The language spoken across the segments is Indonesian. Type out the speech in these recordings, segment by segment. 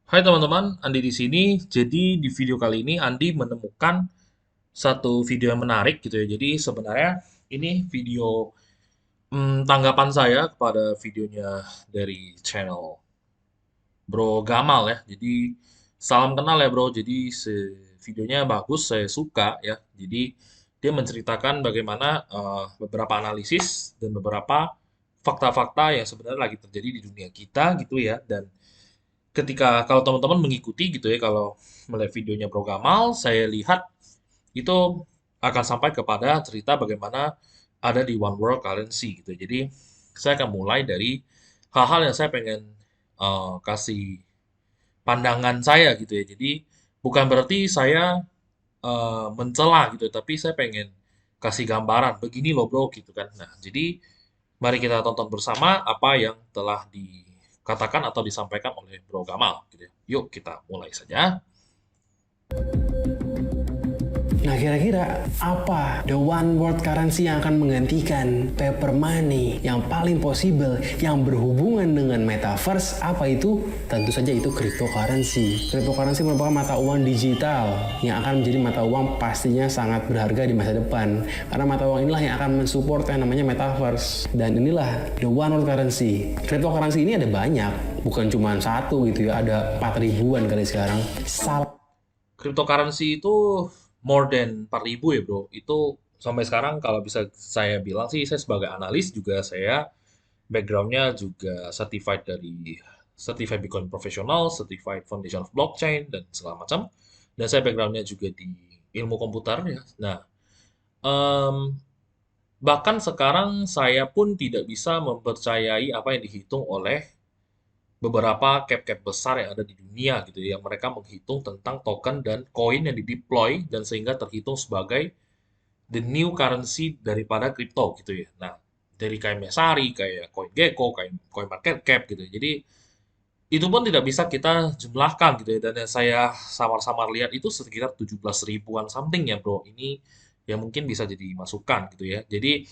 Hai teman-teman, Andi di sini. Jadi di video kali ini Andi menemukan satu video yang menarik gitu ya. Jadi sebenarnya ini video tanggapan saya kepada videonya dari channel Bro Gamal ya. Jadi salam kenal ya Bro. Jadi videonya bagus, saya suka ya. Jadi dia menceritakan bagaimana beberapa analisis dan beberapa fakta-fakta yang sebenarnya lagi terjadi di dunia kita gitu ya. Dan ketika kalau teman-teman mengikuti gitu ya, kalau melihat videonya Bro Gamal, saya lihat itu akan sampai kepada cerita bagaimana ada di One World Currency gitu. Jadi saya akan mulai dari hal-hal yang saya pengen kasih pandangan saya gitu ya. Jadi bukan berarti saya mencela gitu, tapi saya pengen kasih gambaran begini loh bro gitu kan. Nah, jadi mari kita tonton bersama apa yang telah dikatakan atau disampaikan oleh Bro Gamal gitu ya. Yuk kita mulai saja. Nah, kira-kira apa the one world currency yang akan menggantikan paper money yang paling possible yang berhubungan dengan metaverse? Apa itu? Tentu saja itu cryptocurrency. Cryptocurrency merupakan mata uang digital yang akan menjadi mata uang pastinya sangat berharga di masa depan. Karena mata uang inilah yang akan mensupport yang namanya metaverse. Dan inilah the one world currency. Cryptocurrency ini ada banyak, bukan cuma satu gitu ya. Ada 4 ribuan kali sekarang. Cryptocurrency itu more than 4.000 ya bro. Itu sampai sekarang kalau bisa saya bilang sih, saya sebagai analis juga, saya backgroundnya juga certified dari Certified Bitcoin Professional, Certified Foundation of Blockchain, dan segala macam. Dan saya backgroundnya juga di ilmu komputer ya. Nah, em, bahkan sekarang saya pun tidak bisa mempercayai apa yang dihitung oleh beberapa cap-cap besar yang ada di dunia gitu ya, yang mereka menghitung tentang token dan koin yang dideploy dan sehingga terhitung sebagai the new currency daripada kripto gitu ya. Nah, dari kayak Mesari, kayak CoinGecko, kayak CoinMarketCap gitu ya. Jadi itu pun tidak bisa kita jumlahkan gitu ya. Dan yang saya samar-samar lihat itu sekitar 17 ribuan something ya bro. Ini yang mungkin bisa jadi masukan gitu ya. Jadi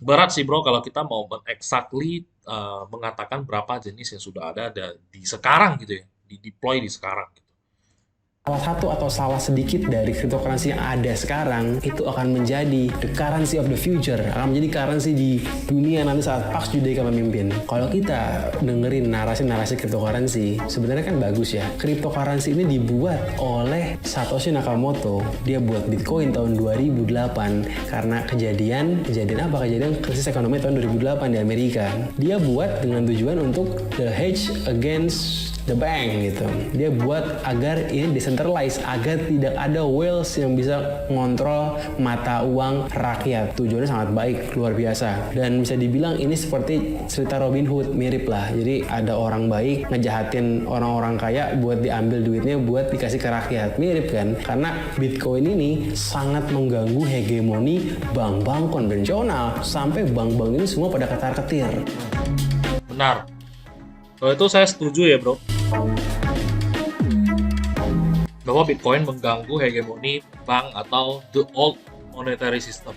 berat sih bro kalau kita mau exactly mengatakan berapa jenis yang sudah ada di sekarang gitu ya. Di deploy di sekarang gitu. Salah satu atau salah sedikit dari cryptocurrency yang ada sekarang itu akan menjadi the currency of the future, akan menjadi currency di dunia nanti saat Pax Judeka memimpin. Kalau kita dengerin narasi-narasi cryptocurrency, sebenarnya kan bagus ya. Cryptocurrency ini dibuat oleh Satoshi Nakamoto. Dia buat Bitcoin tahun 2008 karena kejadian apa? Kejadian krisis ekonomi tahun 2008 di Amerika. Dia buat dengan tujuan untuk the hedge against the bank gitu. Dia buat agar ini decentralized, agar tidak ada whales yang bisa mengontrol mata uang rakyat. Tujuannya sangat baik, luar biasa. Dan bisa dibilang ini seperti cerita Robin Hood, mirip lah. Jadi ada orang baik ngejahatin orang-orang kaya buat diambil duitnya buat dikasih ke rakyat. Mirip kan? Karena Bitcoin ini sangat mengganggu hegemoni bank-bank konvensional. Sampai bank-bank ini semua pada ketar-ketir. Benar. Kalau itu saya setuju ya bro. Bahwa Bitcoin mengganggu hegemoni bank atau the old monetary system.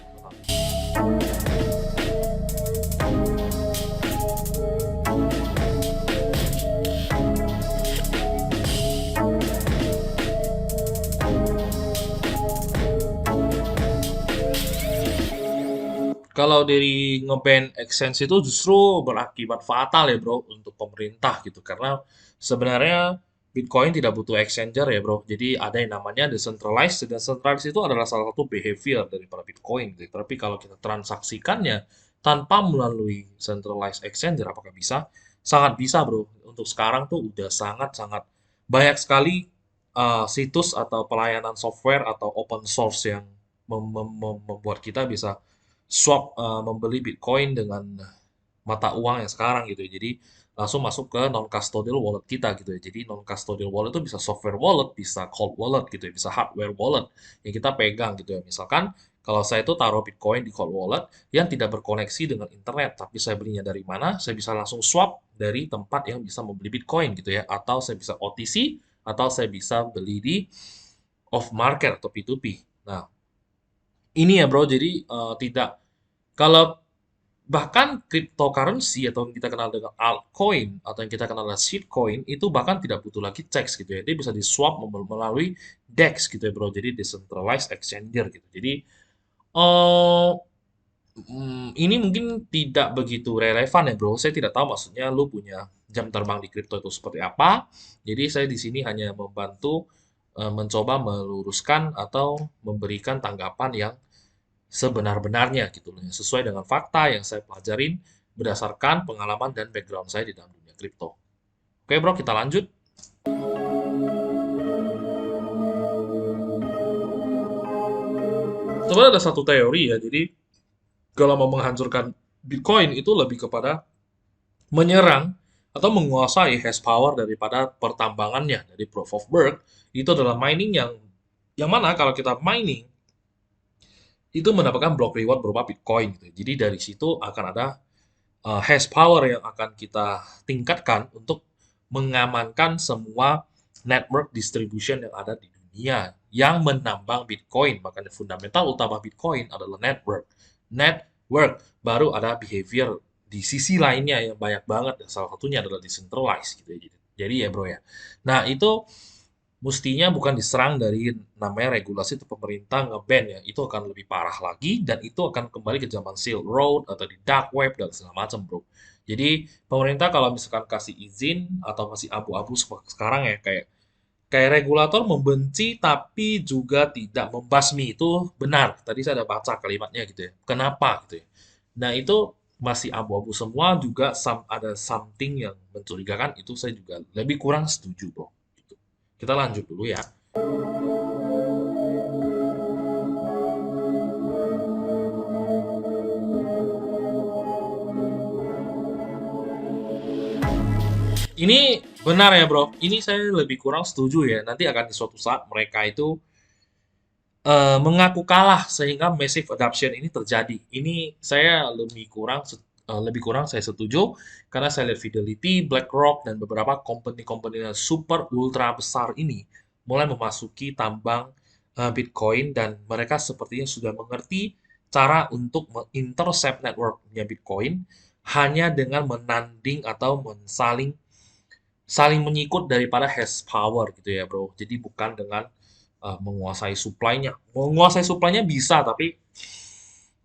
Kalau dari ngeban exchange itu justru berakibat fatal ya bro untuk pemerintah gitu, karena sebenarnya Bitcoin tidak butuh exchanger ya bro. Jadi ada yang namanya decentralized. Decentralized itu adalah salah satu behavior daripada Bitcoin gitu. Tapi kalau kita transaksikannya tanpa melalui centralized exchanger, apakah bisa? Sangat bisa bro. Untuk sekarang tuh udah sangat-sangat banyak sekali situs atau pelayanan software atau open source yang membuat kita bisa swap, membeli Bitcoin dengan mata uang yang sekarang gitu ya. Jadi langsung masuk ke non custodial wallet kita gitu ya. Jadi non custodial wallet itu bisa software wallet, bisa cold wallet gitu ya, bisa hardware wallet yang kita pegang gitu ya. Misalkan kalau saya itu taruh Bitcoin di cold wallet yang tidak berkoneksi dengan internet, tapi saya belinya dari mana, saya bisa langsung swap dari tempat yang bisa membeli Bitcoin gitu ya. Atau saya bisa OTC, atau saya bisa beli di off market atau P2P. Nah, ini ya bro, jadi tidak, kalau Bahkan cryptocurrency atau yang kita kenal dengan altcoin atau yang kita kenal dengan shitcoin itu bahkan tidak butuh lagi checks gitu ya. Dia bisa di-swap melalui DEX gitu ya bro. Jadi decentralized exchanger gitu. Jadi eh ini mungkin tidak begitu relevan ya bro. Saya tidak tahu maksudnya lu punya jam terbang di kripto itu seperti apa. Jadi saya di sini hanya membantu mencoba meluruskan atau memberikan tanggapan yang sebenar-benarnya gitu loh, sesuai dengan fakta yang saya pelajarin berdasarkan pengalaman dan background saya di dalam dunia kripto. Oke bro, kita lanjut. Sebenarnya ada satu teori ya, jadi kalau mau menghancurkan Bitcoin itu lebih kepada menyerang atau menguasai hash power daripada pertambangannya dari proof of work. Itu adalah mining yang mana kalau kita mining itu mendapatkan block reward berupa Bitcoin gitu. Jadi dari situ akan ada hash power yang akan kita tingkatkan untuk mengamankan semua network distribution yang ada di dunia yang menambang Bitcoin. Makanya fundamental utama Bitcoin adalah network. Network baru ada behavior di sisi lainnya yang banyak banget. Salah satunya adalah decentralized gitu ya. Jadi ya bro ya. Nah itu mestinya bukan diserang dari namanya regulasi atau pemerintah nge-ban ya. Itu akan lebih parah lagi dan itu akan kembali ke zaman Silk Road atau di dark web dan segala macam, bro. Jadi pemerintah kalau misalkan kasih izin atau masih abu-abu sekarang ya kayak kayak regulator membenci tapi juga tidak membasmi itu benar. Tadi saya ada baca kalimatnya gitu ya. Kenapa gitu ya. Nah, itu masih abu-abu semua juga ada something yang mencurigakan itu saya juga lebih kurang setuju, bro. Gitu. Kita lanjut dulu ya. Ini benar ya, Bro. Ini saya lebih kurang setuju ya. Nanti akan di suatu saat mereka itu mengaku kalah sehingga massive adoption ini terjadi. Ini saya lebih kurang saya setuju karena saya lihat Fidelity, BlackRock dan beberapa company-company yang super ultra besar ini mulai memasuki tambang Bitcoin dan mereka sepertinya sudah mengerti cara untuk mengintercept networknya Bitcoin hanya dengan menanding atau mensaling saling menyikut daripada hash power gitu ya bro. Jadi bukan dengan menguasai supply-nya. Menguasai supply-nya bisa, tapi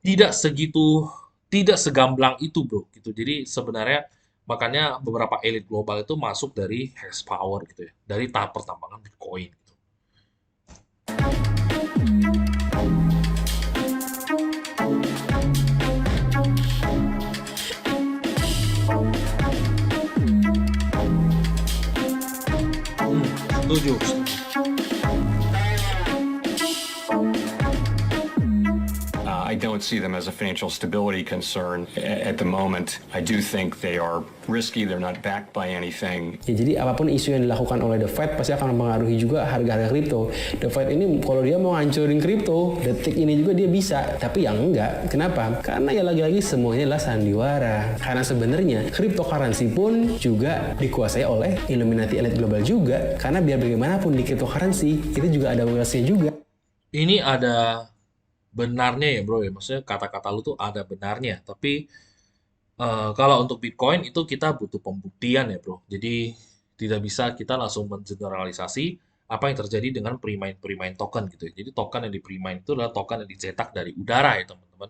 tidak segitu, tidak segamblang itu bro. Gitu. Jadi sebenarnya makanya beberapa elit global itu masuk dari hash power gitu ya, dari tahap pertambangan Bitcoin. Gitu. Setuju, setuju. I don't see them as a financial stability concern at the moment. I do think they are risky. They're not backed by anything. Ya, jadi apapun isu yang dilakukan oleh The Fed pasti akan mempengaruhi juga harga-harga kripto. The Fed ini kalau dia mau hancurin kripto, detik ini juga dia bisa. Tapi yang enggak. Kenapa? Karena ya lagi-lagi semuanya adalah sandiwara. Karena sebenarnya cryptocurrency pun juga dikuasai oleh Illuminati elit global juga. Karena biar bagaimanapun di cryptocurrency itu juga ada wealth-nya juga. Ini ada benarnya ya bro ya, maksudnya kata-kata lu tuh ada benarnya, tapi kalau untuk Bitcoin itu kita butuh pembuktian ya bro. Jadi tidak bisa kita langsung mengeneralisasi apa yang terjadi dengan pre-mine token gitu ya. Jadi token yang di pre-mine itu adalah token yang dicetak dari udara ya teman-teman.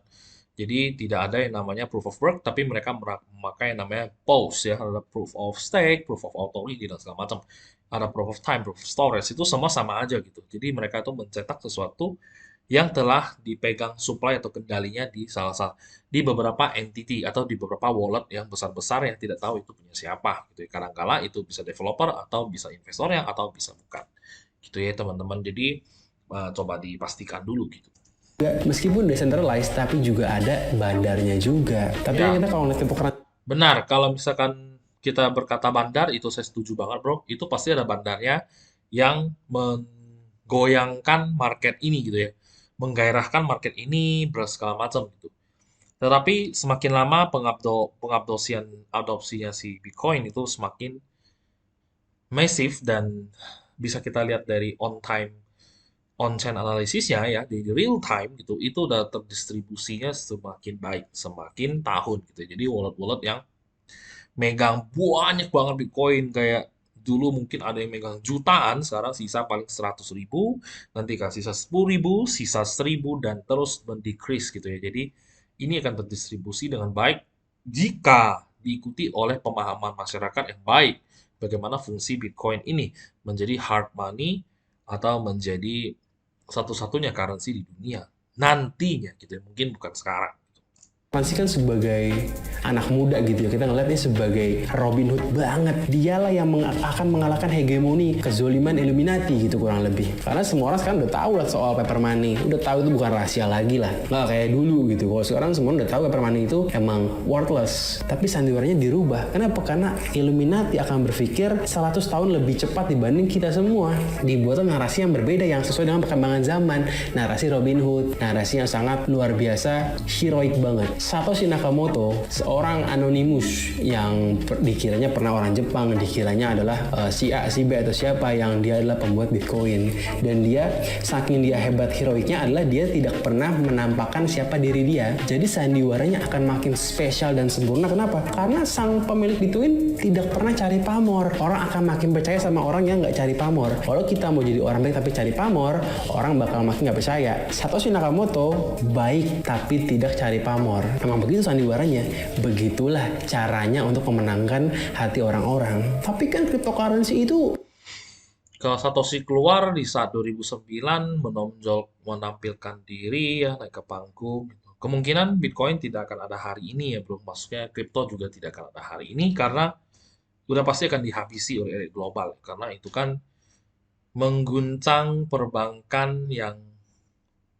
Jadi tidak ada yang namanya proof of work, tapi mereka memakai yang namanya POS ya, ada proof of stake, proof of authority dan segala macam. Ada proof of time, proof of storage itu semua sama aja gitu. Jadi mereka itu mencetak sesuatu yang telah dipegang supply atau kendalinya di beberapa entity atau di beberapa wallet yang besar-besar yang tidak tahu itu punya siapa gitu ya. Kadangkala itu bisa developer atau bisa investornya atau bisa bukan. Gitu ya teman-teman. Jadi coba dipastikan dulu gitu. Meskipun decentralized tapi juga ada bandarnya juga. Tapi kan Ya, kita kalau ngeliat cryptocurrency benar. Kalau misalkan kita berkata bandar itu saya setuju banget, Bro. Itu pasti ada bandarnya yang menggoyangkan market ini gitu ya. Menggairahkan market ini segala macam gitu. Tetapi semakin lama adopsinya si Bitcoin itu semakin masif dan bisa kita lihat dari on time on-chain analisisnya ya di real time gitu, itu udah terdistribusinya semakin baik semakin tahun gitu. Jadi wallet-wallet yang megang banyak banget Bitcoin kayak dulu mungkin ada yang megang jutaan, sekarang sisa paling 100.000, nanti kasih sisa 10.000, sisa 1.000 dan terus mendecrease gitu ya. Jadi ini akan terdistribusi dengan baik jika diikuti oleh pemahaman masyarakat yang baik bagaimana fungsi Bitcoin ini menjadi hard money atau menjadi satu-satunya currency di dunia nantinya gitu ya. Mungkin bukan sekarang. Cryptocurrency kan sebagai anak muda gitu ya, kita ngeliatnya sebagai Robin Hood banget. Dialah yang akan mengalahkan hegemoni kezoliman Illuminati gitu kurang lebih. Karena semua orang sekarang udah tahu lah soal paper money, udah tahu itu bukan rahasia lagi lah. Nggak kayak dulu gitu. Kalau sekarang semua udah tahu paper money itu emang worthless. Tapi sandiwaranya dirubah. Kenapa? Karena Illuminati akan berpikir 100 tahun lebih cepat dibanding kita semua. Dibuatlah narasi yang berbeda yang sesuai dengan perkembangan zaman. Narasi Robin Hood, narasi yang sangat luar biasa, heroic banget. Satoshi Nakamoto, seorang anonimus yang dikiranya pernah orang Jepang, dikiranya adalah si A, si B atau siapa yang dia adalah pembuat Bitcoin. Dan dia, saking dia hebat heroiknya adalah dia tidak pernah menampakkan siapa diri dia. Jadi sandiwaranya akan makin spesial dan sempurna. Kenapa? Karena sang pemilik Bitcoin tidak pernah cari pamor. Orang akan makin percaya sama orang yang nggak cari pamor. Kalau kita mau jadi orang baik tapi cari pamor, orang bakal makin nggak percaya. Satoshi Nakamoto baik tapi tidak cari pamor. Emang begitu sandiwaranya, begitulah caranya untuk memenangkan hati orang-orang. Tapi kan cryptocurrency itu Kalau Satoshi keluar di saat 2009 menampilkan diri ya naik ke panggung gitu. Kemungkinan Bitcoin tidak akan ada hari ini ya bro. Maksudnya kripto juga tidak akan ada hari ini karena udah pasti akan dihabisi oleh elit global. Karena itu kan mengguncang perbankan yang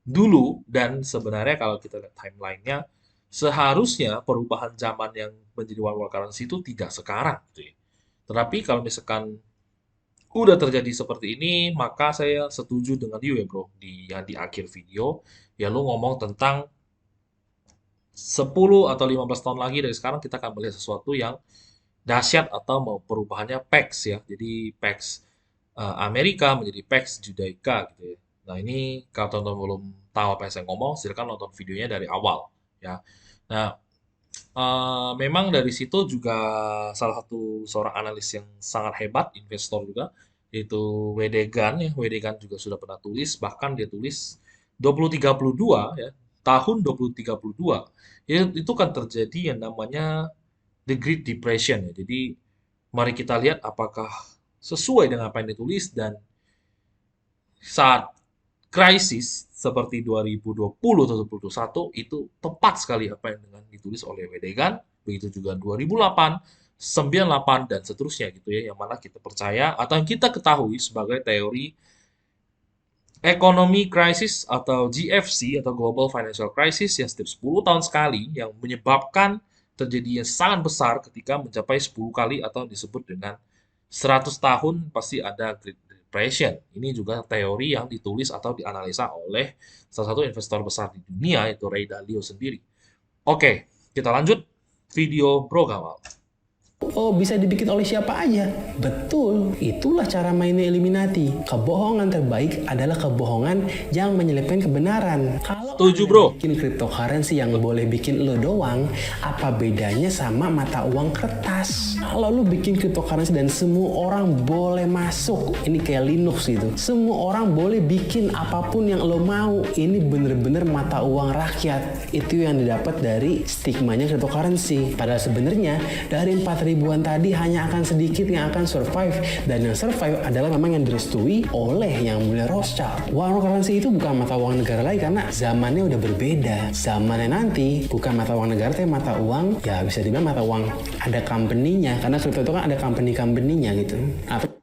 dulu dan sebenarnya kalau kita lihat timelinenya seharusnya perubahan zaman yang menjadi world currency itu tidak sekarang gitu ya. Tetapi kalau misalkan udah terjadi seperti ini, maka saya setuju dengan you ya bro di akhir video ya lu ngomong tentang 10 atau 15 tahun lagi dari sekarang kita akan melihat sesuatu yang dahsyat atau mau perubahannya PAX ya. Jadi PAX Amerika menjadi PAX Judaica gitu ya. Nah ini kalau teman-teman belum tahu apa yang saya ngomong, silakan nonton videonya dari awal ya. Nah memang dari situ juga salah satu seorang analis yang sangat hebat, investor juga, yaitu Wedegan ya. Wedegan juga sudah pernah tulis, bahkan dia tulis 2032 ya, tahun 2032 itu kan terjadi yang namanya The Great Depression ya. Jadi mari kita lihat apakah sesuai dengan apa yang ditulis dan saat krisis seperti 2020 atau 2021 itu tepat sekali apa yang dengan ditulis oleh Wedegan, begitu juga 2008, 98 dan seterusnya gitu ya, yang mana kita percaya atau yang kita ketahui sebagai teori ekonomi krisis atau GFC atau Global Financial Crisis yang setiap 10 tahun sekali yang menyebabkan terjadinya sangat besar ketika mencapai 10 kali atau disebut dengan 100 tahun pasti ada Great Depression. Ini juga teori yang ditulis atau dianalisa oleh salah satu investor besar di dunia, yaitu Ray Dalio sendiri. Oke, kita lanjut video Bro Gamal. Oh, bisa dibikin oleh siapa aja. Betul, itulah cara mainnya Illuminati. Kebohongan terbaik adalah kebohongan yang menyelipkan kebenaran. Kalau Setuju, bro. bikin cryptocurrency yang boleh bikin lo doang, apa bedanya sama mata uang kertas? Kalau lo bikin cryptocurrency dan semua orang boleh masuk, ini kayak Linux gitu. Semua orang boleh bikin apapun yang lo mau. Ini bener-bener mata uang rakyat. Itu yang didapat dari stigmanya cryptocurrency. Padahal sebenarnya dari 4.000-an tadi hanya akan sedikit yang akan survive, dan yang survive adalah memang yang direstui oleh yang mulia Rothschild. Uang currency itu bukan mata uang negara lagi karena zamannya udah berbeda. Zamannya nanti bukan mata uang negara tapi mata uang, ya bisa dibilang mata uang ada company-nya, karena crypto itu kan ada company-nya gitu.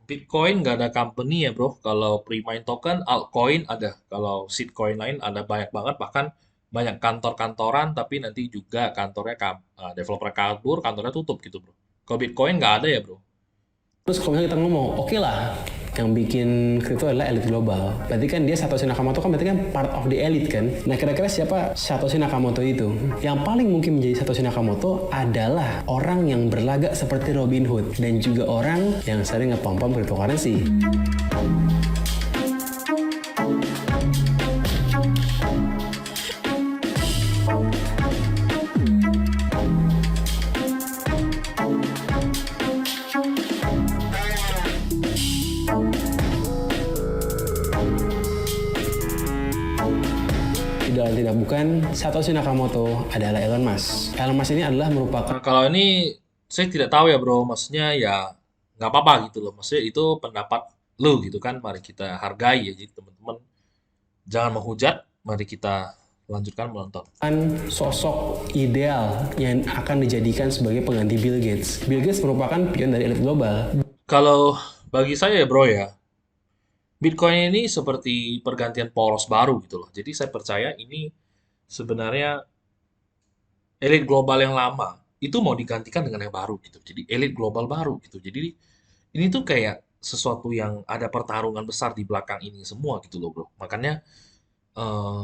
Bitcoin nggak ada company ya bro. Kalau pre-mine token, altcoin ada. Kalau shitcoin lain ada banyak banget, bahkan banyak kantor-kantoran, tapi nanti juga kantornya developer kabur, kantornya tutup gitu bro. Kalau Bitcoin nggak ada ya bro. Terus kalau misalnya kita ngomong, oke lah, yang bikin kripto adalah elit global. Berarti kan dia Satoshi Nakamoto kan berarti kan part of the elite kan. Nah kira-kira siapa Satoshi Nakamoto itu? Yang paling mungkin menjadi Satoshi Nakamoto adalah orang yang berlagak seperti Robin Hood dan juga orang yang sering ngepom-pom cryptocurrency. lain tidak bukan Satoshi Nakamoto, adalah Elon Musk. Elon Musk ini adalah merupakan Nah, kalau ini saya tidak tahu ya bro, maksudnya ya nggak apa-apa gitu loh. Maksudnya itu pendapat lu gitu kan, mari kita hargai ya. Jadi teman-teman jangan menghujat, mari kita lanjutkan menonton. sosok ideal yang akan dijadikan sebagai pengganti Bill Gates. Bill Gates merupakan pion dari elit global. Kalau bagi saya ya bro ya, Bitcoin ini seperti pergantian poros baru gitu loh. Jadi saya percaya ini sebenarnya elit global yang lama itu mau digantikan dengan yang baru gitu. Jadi elit global baru gitu. Jadi ini tuh kayak sesuatu yang ada pertarungan besar di belakang ini semua gitu loh bro. Makanya eh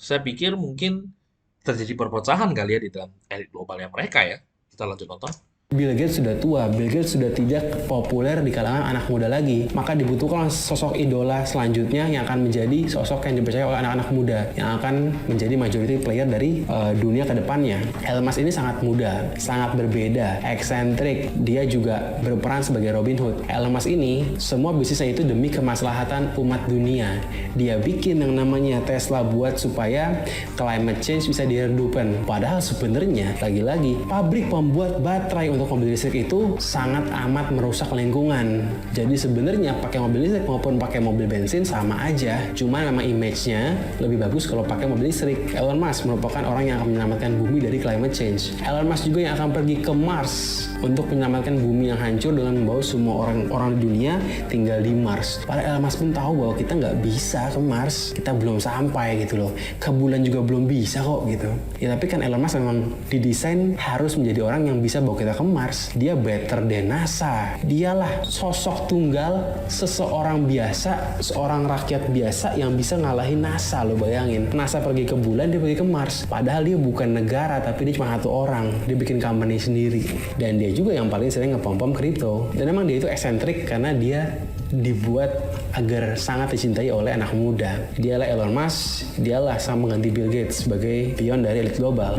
saya pikir mungkin terjadi perpecahan kali ya di dalam elit globalnya mereka ya. Kita lanjut nonton. Bill Gates sudah tua, Bill Gates sudah tidak populer di kalangan anak muda lagi. Maka dibutuhkan sosok idola selanjutnya yang akan menjadi sosok yang dipercaya oleh anak-anak muda, yang akan menjadi majority player dari dunia ke depannya. Elon Musk ini sangat muda, sangat berbeda, eksentrik. Dia juga berperan sebagai Robin Hood. Elon Musk ini, semua bisnisnya itu demi kemaslahatan umat dunia. Dia bikin yang namanya Tesla buat supaya climate change bisa diredupkan. Padahal sebenarnya, lagi-lagi, pabrik pembuat baterai untuk mobil listrik itu sangat amat merusak lingkungan. Jadi sebenarnya pakai mobil listrik maupun pakai mobil bensin sama aja. Cuma memang image-nya lebih bagus kalau pakai mobil listrik. Elon Musk merupakan orang yang akan menyelamatkan bumi dari climate change. Elon Musk juga yang akan pergi ke Mars untuk menyelamatkan bumi yang hancur dengan membawa semua orang di dunia tinggal di Mars. Padahal Elon Musk pun tahu bahwa kita nggak bisa ke Mars. Kita belum sampai gitu loh. Ke bulan juga belum bisa kok gitu. Ya tapi kan Elon Musk memang didesain harus menjadi orang yang bisa bawa kita ke Mars. Dia better than NASA. Dialah sosok tunggal seseorang biasa, seorang rakyat biasa yang bisa ngalahin NASA, lo bayangin. NASA pergi ke bulan, dia pergi ke Mars. Padahal dia bukan negara, tapi dia cuma satu orang. Dia bikin company sendiri. Dan dia juga yang paling sering ngepom-pom kripto. Dan emang dia itu eksentrik karena dia dibuat agar sangat dicintai oleh anak muda. Dialah Elon Musk, dialah sang pengganti Bill Gates sebagai pion dari elit global.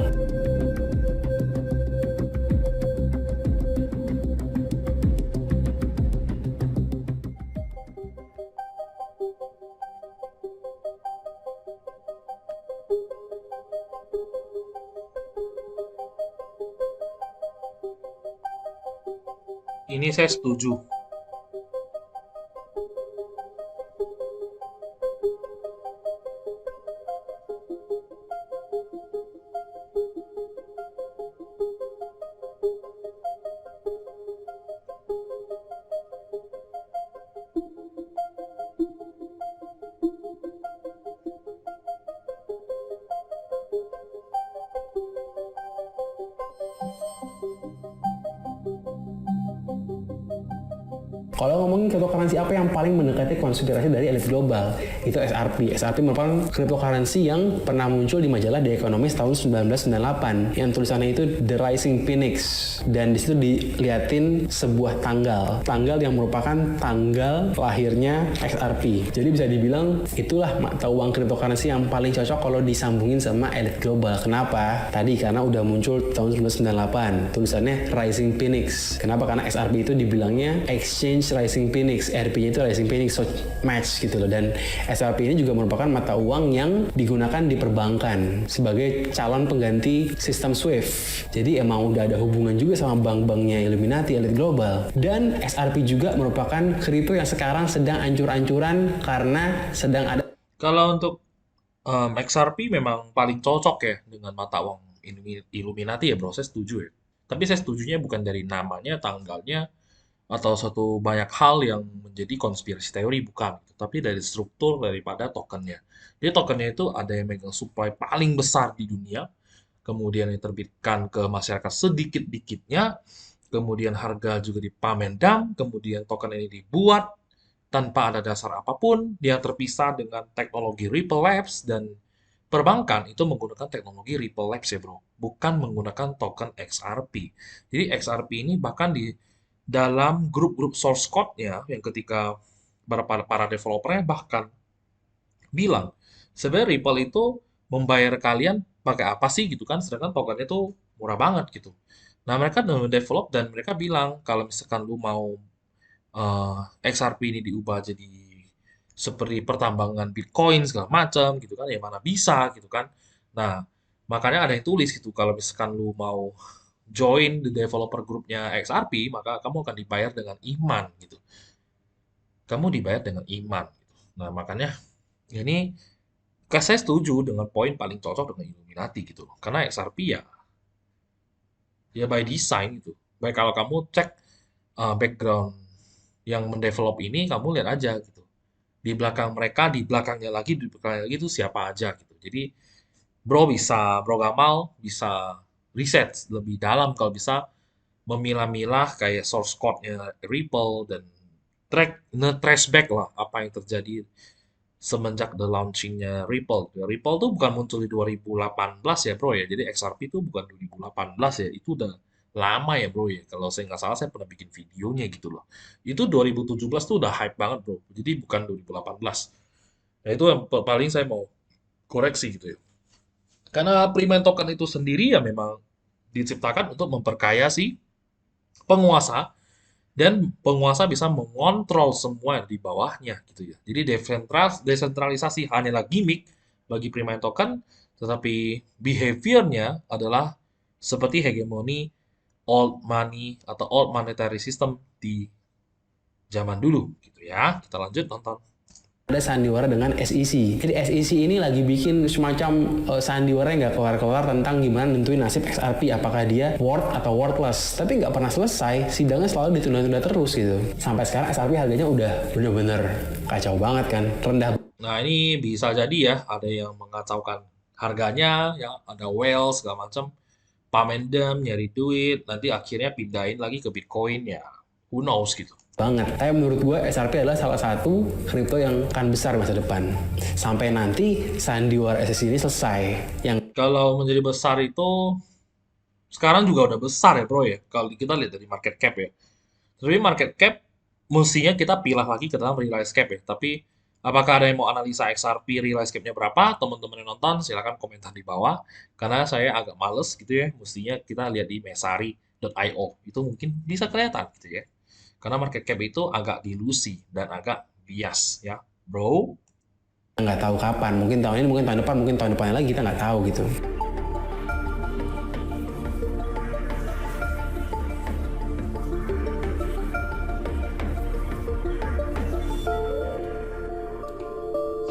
Ini saya setuju. Kalau ngomongin cryptocurrency apa yang paling mendekati konspirasi dari elit global, itu XRP. XRP merupakan cryptocurrency yang pernah muncul di majalah The Economist tahun 1998 yang tulisannya itu The Rising Phoenix, dan di situ diliatin sebuah tanggal yang merupakan tanggal lahirnya XRP. Jadi bisa dibilang itulah mata uang cryptocurrency yang paling cocok kalau disambungin sama elit global. Kenapa? Tadi karena udah muncul tahun 1998, tulisannya Rising Phoenix. Kenapa? Karena XRP itu dibilangnya Exchange Rising Phoenix, RP-nya itu Rising Phoenix, so match gitu loh. Dan XRP ini juga merupakan mata uang yang digunakan di perbankan sebagai calon pengganti sistem SWIFT. Jadi emang udah ada hubungan juga sama bank-banknya Illuminati, elit global. Dan XRP juga merupakan kripto yang sekarang sedang ancur-ancuran karena sedang ada. Kalau untuk XRP memang paling cocok ya dengan mata uang Illuminati ya bro, saya setuju ya. Tapi saya setujunya bukan dari namanya, tanggalnya, atau suatu banyak hal yang menjadi konspirasi teori, bukan. Tapi dari struktur daripada tokennya. Jadi tokennya itu ada yang megang supply paling besar di dunia, kemudian diterbitkan ke masyarakat sedikit-dikitnya, kemudian harga juga dipamendang, kemudian token ini dibuat tanpa ada dasar apapun, yang terpisah dengan teknologi Ripple Labs, dan perbankan itu menggunakan teknologi Ripple Labs ya bro, bukan menggunakan token XRP. Jadi XRP ini bahkan di dalam grup-grup source code-nya yang ketika para developernya bahkan bilang sebenarnya Ripple itu membayar kalian pakai apa sih gitu kan, sedangkan tokennya itu murah banget gitu. Nah mereka develop dan mereka bilang kalau misalkan lu mau XRP ini diubah jadi seperti pertambangan Bitcoin segala macam gitu kan, ya mana bisa gitu kan. Nah, makanya ada yang tulis gitu kalau misalkan lu mau join the developer grupnya XRP, maka kamu akan dibayar dengan iman gitu. Kamu dibayar dengan iman gitu. Nah, makanya ini saya setuju dengan poin paling cocok dengan Illuminati gitu. Karena XRP ya by design gitu. Baik kalau kamu cek background yang mendevelop ini, kamu lihat aja gitu. Di belakang mereka, di belakangnya lagi, di belakangnya lagi itu siapa aja gitu. Jadi Bro Gamal bisa riset lebih dalam kalau bisa memilah-milah kayak source code-nya Ripple dan trace back lah apa yang terjadi semenjak the launching-nya Ripple. Ripple tuh bukan muncul di 2018 ya bro ya, jadi XRP tuh bukan 2018 ya, itu udah lama ya bro ya. Kalau saya nggak salah saya pernah bikin videonya gitu loh. Itu 2017 tuh udah hype banget bro, jadi bukan 2018. Nah itu yang paling saya mau koreksi gitu ya. Karena Pre-Mine Token itu sendiri ya memang diciptakan untuk memperkaya si penguasa dan penguasa bisa mengontrol semua yang di bawahnya gitu ya. Jadi desentralisasi hanyalah gimmick bagi Pre-Mine Token, tetapi behaviornya adalah seperti hegemoni old money atau old monetary system di zaman dulu gitu ya. Kita lanjut nonton. Ada sandiwara dengan SEC. Jadi SEC ini lagi bikin semacam sandiwara yang nggak keluar-keluar tentang gimana nentuin nasib XRP, apakah dia worth atau worthless. Tapi nggak pernah selesai, sidangnya selalu ditunda-tunda terus gitu. Sampai sekarang XRP harganya udah bener-bener kacau banget kan, rendah. Nah ini bisa jadi ya ada yang mengacaukan harganya, ya ada whale segala macam, pamendem, nyari duit, nanti akhirnya pindahin lagi ke Bitcoin ya, who knows gitu. Banget. Tapi menurut gue XRP adalah salah satu kripto yang akan besar masa depan. Sampai nanti sandiwara SEC ini selesai. Yang Kalau menjadi besar itu sekarang juga udah besar ya bro ya. Kalau kita lihat dari market cap ya. Tapi market cap mestinya kita pilah lagi ke dalam realize cap ya. Tapi apakah ada yang mau analisa XRP realize cap-nya berapa? Teman-teman yang nonton silahkan komentar di bawah. Karena saya agak males gitu ya. Mestinya kita lihat di mesari.io. Itu mungkin bisa kelihatan gitu ya. Karena market cap itu agak dilusi dan agak bias ya, bro. nggak tahu kapan. Mungkin tahun ini, mungkin tahun depan, mungkin tahun depannya lagi, kita nggak tahu gitu.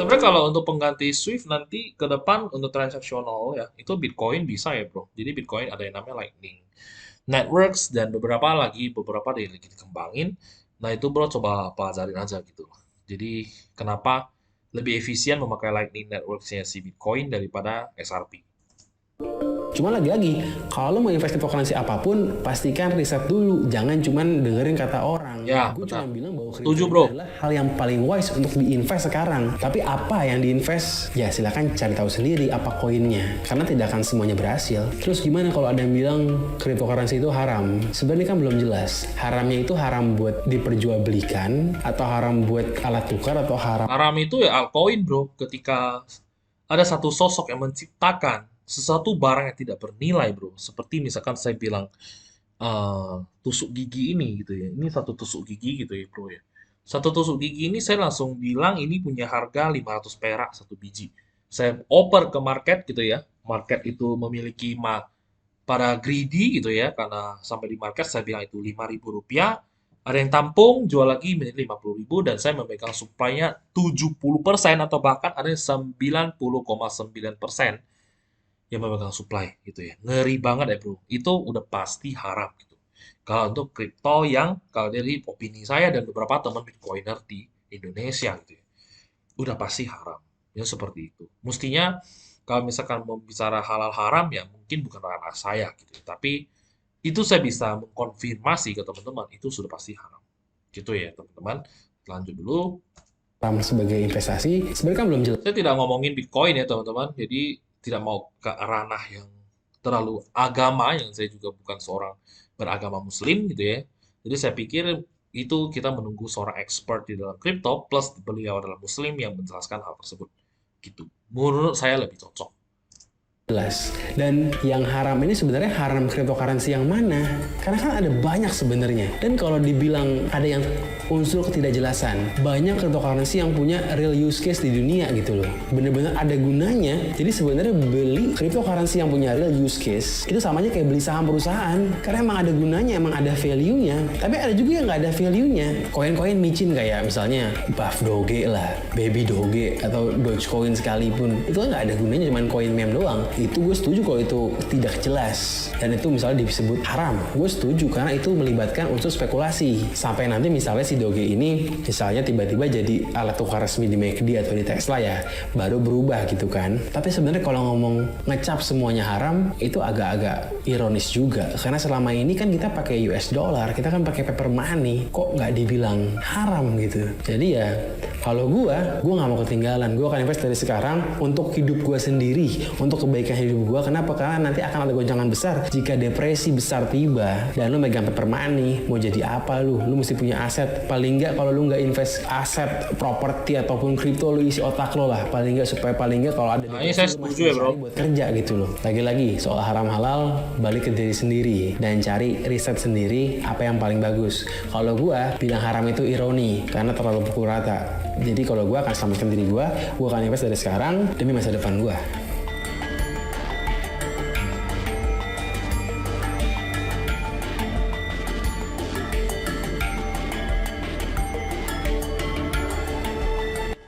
Sebenarnya kalau untuk pengganti Swift nanti ke depan untuk transaksional ya, itu Bitcoin bisa ya, bro. Jadi Bitcoin ada yang namanya Lightning Networks dan beberapa lagi dikembangin. Nah, itu bro coba pelajarin aja gitu. Jadi kenapa lebih efisien memakai Lightning Networks-nya si Bitcoin daripada XRP? Cuma lagi-lagi, kalau lo mau invest cryptocurrency apapun, pastikan riset dulu. Jangan cuman dengerin kata orang. Ya, Gue benar. cuma bilang bahwa Setuju, crypto bro. adalah hal yang paling wise untuk diinvest sekarang. Tapi apa yang diinvest? Ya silakan cari tahu sendiri apa koinnya. Karena tidak akan semuanya berhasil. Terus gimana kalau ada yang bilang cryptocurrency itu haram? Sebenarnya kan belum jelas. Haramnya itu haram buat diperjualbelikan, atau haram buat alat tukar, atau haram Haram itu ya altcoin, bro. Ketika ada satu sosok yang menciptakan sesuatu barang yang tidak bernilai, bro. Seperti misalkan saya bilang tusuk gigi ini gitu ya. Ini satu tusuk gigi gitu ya, bro ya. Satu tusuk gigi ini saya langsung bilang ini punya harga 500 perak satu biji. Saya oper ke market gitu ya. Market itu memiliki para greedy gitu ya, karena sampai di market saya bilang itu Rp5.000. Ada yang tampung, jual lagi menjadi 50.000 dan saya memegang supply-nya 70% atau bahkan ada yang 90,9% yang memegang supply gitu ya. Ngeri banget ya bro. Itu udah pasti haram gitu. Kalau untuk kripto yang kalau dari opini saya dan beberapa teman Bitcoiner di Indonesia gitu ya, udah pasti haram. Ya seperti itu. Mestinya kalau misalkan mau bicara halal haram ya mungkin bukan ranah saya gitu ya. Tapi itu saya bisa mengkonfirmasi ke teman-teman itu sudah pasti haram. Gitu ya teman-teman. Lanjut dulu. sebagai investasi. Sebenarnya kan belum jelas. Saya tidak ngomongin Bitcoin ya teman-teman. Jadi tidak mau ke ranah yang terlalu agama, yang saya juga bukan seorang beragama muslim gitu ya. Jadi saya pikir itu kita menunggu seorang expert di dalam kripto plus beliau adalah muslim yang menjelaskan hal tersebut. Gitu. Menurut saya lebih cocok. Dan yang haram ini sebenarnya haram cryptocurrency yang mana? Karena kan ada banyak sebenarnya. Dan kalau dibilang ada yang unsur ketidakjelasan. Banyak cryptocurrency yang punya real use case di dunia gitu loh. Bener-bener ada gunanya. Jadi sebenarnya beli cryptocurrency yang punya real use case itu samanya kayak beli saham perusahaan. Karena emang ada gunanya, emang ada value-nya. Tapi ada juga yang nggak ada value-nya. Koin-koin micin kayak misalnya Buff Doge lah, Baby Doge, atau Dogecoin sekalipun. Itu kan nggak ada gunanya, cuman koin meme doang. Itu gue setuju kalau itu tidak jelas. Dan itu misalnya disebut haram. Gue setuju karena itu melibatkan unsur spekulasi. Sampai nanti misalnya si Doge ini misalnya tiba-tiba jadi alat tukar resmi di McD atau di Tesla ya, baru berubah gitu kan. Tapi sebenarnya kalau ngomong ngecap semuanya haram, itu agak-agak ironis juga. Karena selama ini kan kita pakai US dollar, kita kan pakai paper money, kok nggak dibilang haram gitu. Jadi ya kalau gue nggak mau ketinggalan. Gue akan invest dari sekarang untuk hidup gue sendiri, untuk kebaikan hidup gue. Kenapa? Karena nanti akan ada goncangan besar jika depresi besar tiba dan lu megang paper money. Mau jadi apa lu? Lu mesti punya aset. Paling nggak kalau lu nggak invest aset, properti ataupun kripto, lu isi otak lo lah. Paling nggak supaya paling nggak kalau ada Nah, ini saya setuju ya, bro. buat kerja gitu loh. Lagi-lagi soal haram halal, balik ke diri sendiri dan cari riset sendiri apa yang paling bagus. Kalau gue bilang haram itu ironi karena terlalu pukul rata. Jadi kalau gue akan selamatkan diri gue akan invest dari sekarang demi masa depan gue.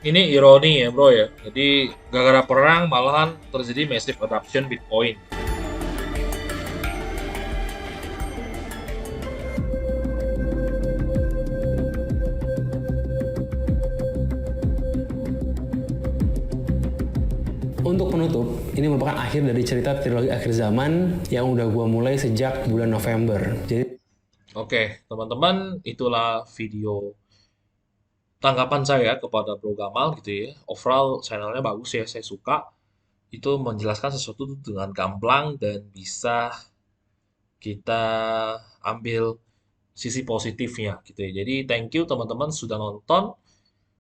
Ini ironi ya bro ya. Jadi gara-gara perang malahan terjadi massive adoption Bitcoin. Untuk penutup, ini merupakan akhir dari cerita trilogi akhir zaman yang udah gue mulai sejak bulan November. Jadi Oke, teman-teman, itulah video tanggapan saya kepada Bro Gamal gitu ya. Overall channelnya bagus ya, saya suka. Itu menjelaskan sesuatu dengan gamblang dan bisa kita ambil sisi positifnya gitu ya. Jadi thank you teman-teman sudah nonton.